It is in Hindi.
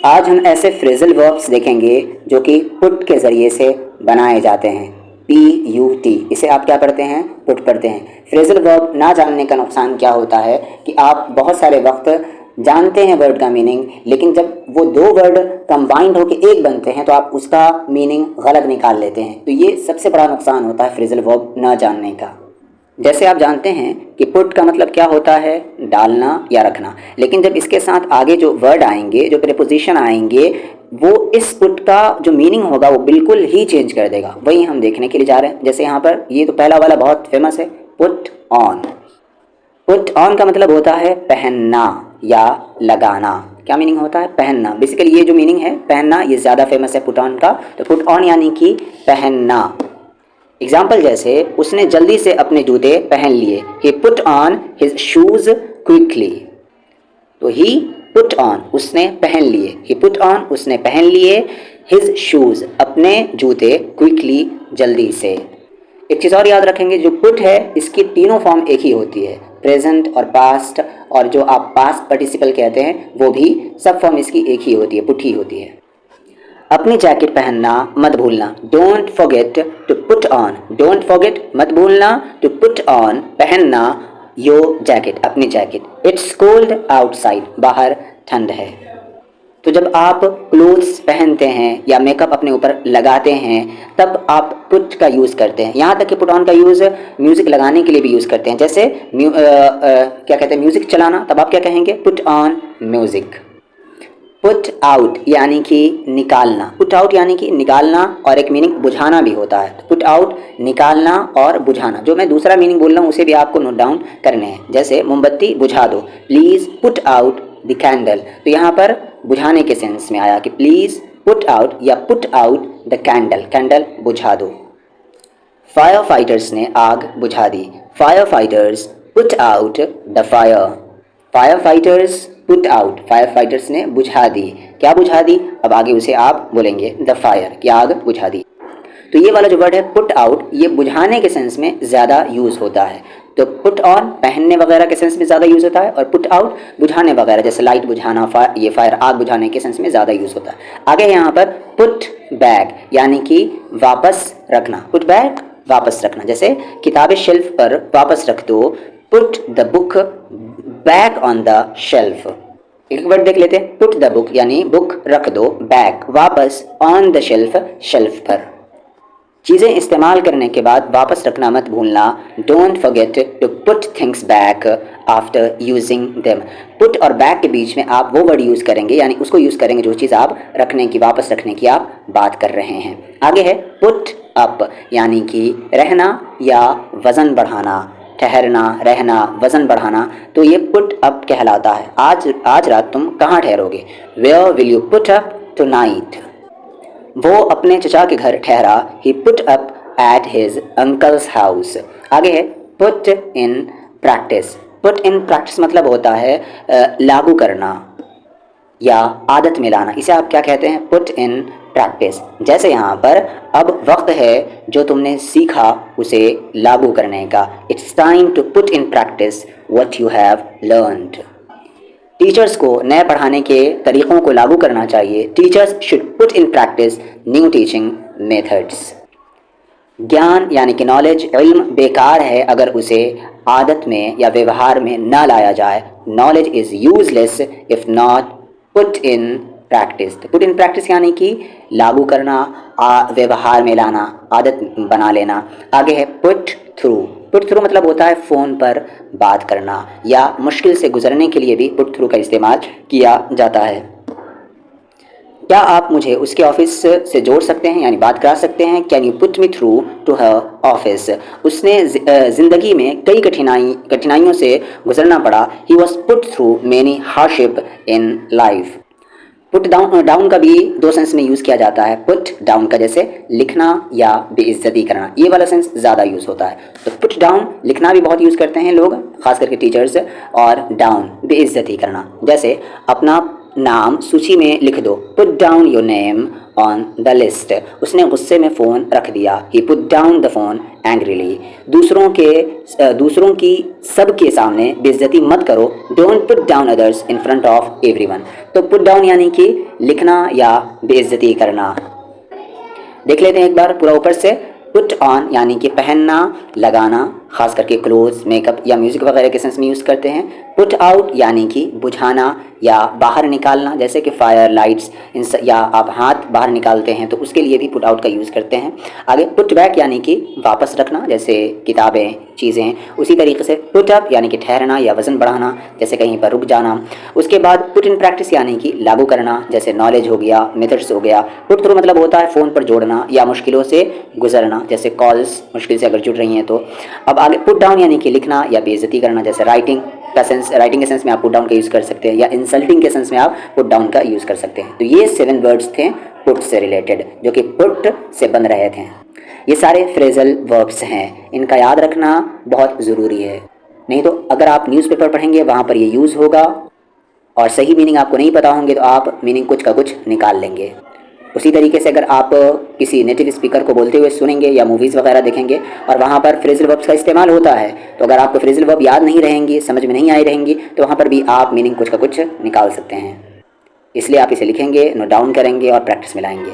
आज हम ऐसे फ्रेजल वर्ब्स देखेंगे जो कि पुट के ज़रिए से बनाए जाते हैं। PUT, इसे आप क्या पढ़ते हैं? पुट पढ़ते हैं। फ्रेजल वर्ब ना जानने का नुकसान क्या होता है कि आप बहुत सारे वक्त जानते हैं वर्ड का मीनिंग, लेकिन जब वो दो वर्ड कंबाइंड होकर एक बनते हैं तो आप उसका मीनिंग गलत निकाल लेते हैं। तो ये सबसे बड़ा नुकसान होता है फ्रेजल वर्ब ना जानने का। जैसे आप जानते हैं कि पुट का मतलब क्या होता है? डालना या रखना। लेकिन जब इसके साथ आगे जो वर्ड आएंगे, जो प्रीपोजिशन आएंगे, वो इस पुट का जो मीनिंग होगा वो बिल्कुल ही चेंज कर देगा। वही हम देखने के लिए जा रहे हैं। जैसे यहाँ पर ये तो पहला वाला बहुत फेमस है, पुट ऑन। पुट ऑन का मतलब होता है पहनना या लगाना। क्या मीनिंग होता है? पहनना। बेसिकली ये जो मीनिंग है पहनना, ये ज़्यादा फेमस है पुट ऑन का। तो पुट ऑन यानी कि पहनना। एग्जाम्पल जैसे उसने जल्दी से अपने जूते पहन लिए। He put on his shoes quickly. तो ही पुट ऑन, उसने पहन लिए। ही पुट ऑन, उसने पहन लिए। हिज शूज, अपने जूते। क्विकली, जल्दी से। एक चीज़ और याद रखेंगे, जो पुट है इसकी तीनों फॉर्म एक ही होती है, प्रेजेंट और पास्ट, और जो आप पास्ट पार्टिसिपल कहते हैं वो भी सब फॉर्म इसकी एक ही होती है, पुट ही होती है। अपनी जैकेट पहनना मत भूलना। Don't forget to put on. Don't forget, मत भूलना, टू पुट ऑन, पहनना, योर जैकेट, अपनी जैकेट। इट्स कोल्ड आउटसाइड, बाहर ठंड है। तो जब आप क्लोथ्स पहनते हैं या मेकअप अपने ऊपर लगाते हैं तब आप पुट का यूज़ करते हैं। यहाँ तक कि पुट ऑन का यूज़ म्यूज़िक लगाने के लिए भी यूज़ करते हैं। जैसे क्या कहते हैं, म्यूज़िक चलाना, तब आप क्या कहेंगे? Put on music. Put out यानी कि निकालना। पुट आउट यानी कि निकालना, और एक मीनिंग बुझाना भी होता है। पुट आउट, निकालना और बुझाना। जो मैं दूसरा मीनिंग बोल रहा हूँ उसे भी आपको नोट डाउन करने हैं। जैसे मोमबत्ती बुझा दो, please put out the candle. तो यहाँ पर बुझाने के सेंस में आया कि प्लीज़ पुट आउट या put out the candle, candle बुझा दो। फायर फाइटर्स ने आग बुझा दी। Fire fighters put out the fire. Fire fighters put out, fire fighters ने बुझा दी। क्या बुझा दी? अब आगे उसे आप बोलेंगे द फायर, कि आग बुझा दी। तो ये वाला जो वर्ड है पुट आउट, ये बुझाने के सेंस में ज़्यादा यूज़ होता है। तो पुट ऑन पहनने वगैरह के सेंस में ज़्यादा यूज़ होता है, और पुट आउट बुझाने वगैरह, जैसे लाइट बुझाना, ये फायर, आग बुझाने के सेंस में ज़्यादा यूज़ होता है। आगे यहाँ पर पुट बैक यानी कि वापस रखना। पुट बैक, वापस रखना। जैसे किताबें शेल्फ पर वापस रख दो, put the book back on the shelf. एक वर्ड देख लेते हैं, पुट द बुक यानी बुक रख दो, बैक वापस, ऑन द शेल्फ शेल्फ पर। चीज़ें इस्तेमाल करने के बाद वापस रखना मत भूलना। Don't forget to put things back after using them. Put और बैक के बीच में आप वो वर्ड यूज़ करेंगे, यानी उसको यूज़ करेंगे जो चीज़ आप रखने की, वापस रखने की आप बात कर रहे हैं। आगे है पुट अप यानी कि रहना या वज़न बढ़ाना। ठहरना, रहना, वज़न बढ़ाना, तो ये पुट अप कहलाता है। आज रात तुम कहाँ ठहरोगे? Where will you put up tonight? वो अपने चचा के घर ठहरा। He put up at his uncle's house. आगे है put in practice. Put in practice मतलब होता है लागू करना या आदत में लाना। इसे आप क्या कहते हैं? Put in practice. जैसे यहाँ पर अब वक्त है जो तुमने सीखा उसे लागू करने का। It's time to put in practice what you have learned. Teachers को नए पढ़ाने के तरीक़ों को लागू करना चाहिए। Teachers should put in practice new teaching methods. ज्ञान यानी कि नॉलेज, इल्म बेकार है अगर उसे आदत में या व्यवहार में न लाया जाए। Knowledge is useless if not put in practice. Put in practice यानी कि लागू करना, व्यवहार में लाना, आदत बना लेना। आगे है पुट थ्रू। पुट थ्रू मतलब होता है फ़ोन पर बात करना, या मुश्किल से गुजरने के लिए भी पुट थ्रू का इस्तेमाल किया जाता है। क्या आप मुझे उसके ऑफिस से जोड़ सकते हैं, यानी बात करा सकते हैं? Can you put me through to her office? उसने ज़िंदगी में कई कठिनाइयों से गुजरना पड़ा। He was put through many hardship in life. Put down का भी दो सेंस में यूज़ किया जाता है। पुट डाउन का जैसे लिखना या बेइज्जती करना, ये वाला सेंस ज़्यादा यूज़ होता है। तो पुट डाउन लिखना भी बहुत यूज़ करते हैं लोग, खास करके टीचर्स, और डाउन बेइज्जती करना। जैसे अपना नाम सूची में लिख दो। Put down your name on the list. उसने गुस्से में फ़ोन रख दिया। He put down the phone angrily. दूसरों की सबके सामने बेइज्जती मत करो। Don't put down others in front of everyone. तो पुट डाउन यानी कि लिखना या बेइज्जती करना। देख लेते हैं एक बार पूरा ऊपर से। पुट ऑन यानी कि पहनना, लगाना, खास करके क्लोथ्स, मेकअप या म्यूज़िक वगैरह के सेंस में यूज़ करते हैं। पुट आउट यानी कि बुझाना या बाहर निकालना, जैसे कि फायर, लाइट्स, या आप हाथ बाहर निकालते हैं तो उसके लिए भी पुट आउट का यूज़ करते हैं। आगे पुट बैक यानी कि वापस रखना, जैसे किताबें, चीज़ें। उसी तरीके से पुट अप यानी कि ठहरना या वज़न बढ़ाना, जैसे कहीं पर रुक जाना। उसके बाद पुट इन प्रैक्टिस यानी कि लागू करना, जैसे नॉलेज हो गया, मेथड्स हो गया। पुट थ्रू मतलब होता है फ़ोन पर जोड़ना या मुश्किलों से गुजरना, जैसे कॉल्स मुश्किल से अगर जुड़ रही हैं तो। अब आगे पुट डाउन यानी कि लिखना या बेइज्जती करना, जैसे राइटिंग के सेंस में आप पुट डाउन का यूज़ कर सकते हैं, या इंसल्टिंग के सेंस में आप पुट डाउन का यूज़ कर सकते हैं। तो ये 7 वर्ड्स थे पुट से रिलेटेड, जो कि पुट से बन रहे थे। ये सारे फ्रेजल वर्ब्स हैं, इनका याद रखना बहुत ज़रूरी है। नहीं तो अगर आप न्यूज़पेपर पढ़ेंगे वहाँ पर ये यूज़ होगा और सही मीनिंग आपको नहीं पता होंगे तो आप मीनिंग कुछ का कुछ निकाल लेंगे। उसी तरीके से अगर आप किसी नेटिव स्पीकर को बोलते हुए सुनेंगे या मूवीज़ वगैरह देखेंगे और वहाँ पर फ्रेजल वर्ब्स का इस्तेमाल होता है, तो अगर आपको फ्रेजल वर्ब याद नहीं रहेंगी, समझ में नहीं आई रहेंगी, तो वहाँ पर भी आप मीनिंग कुछ का कुछ निकाल सकते हैं। इसलिए आप इसे लिखेंगे, नोट डाउन करेंगे और प्रैक्टिस में लाएंगे।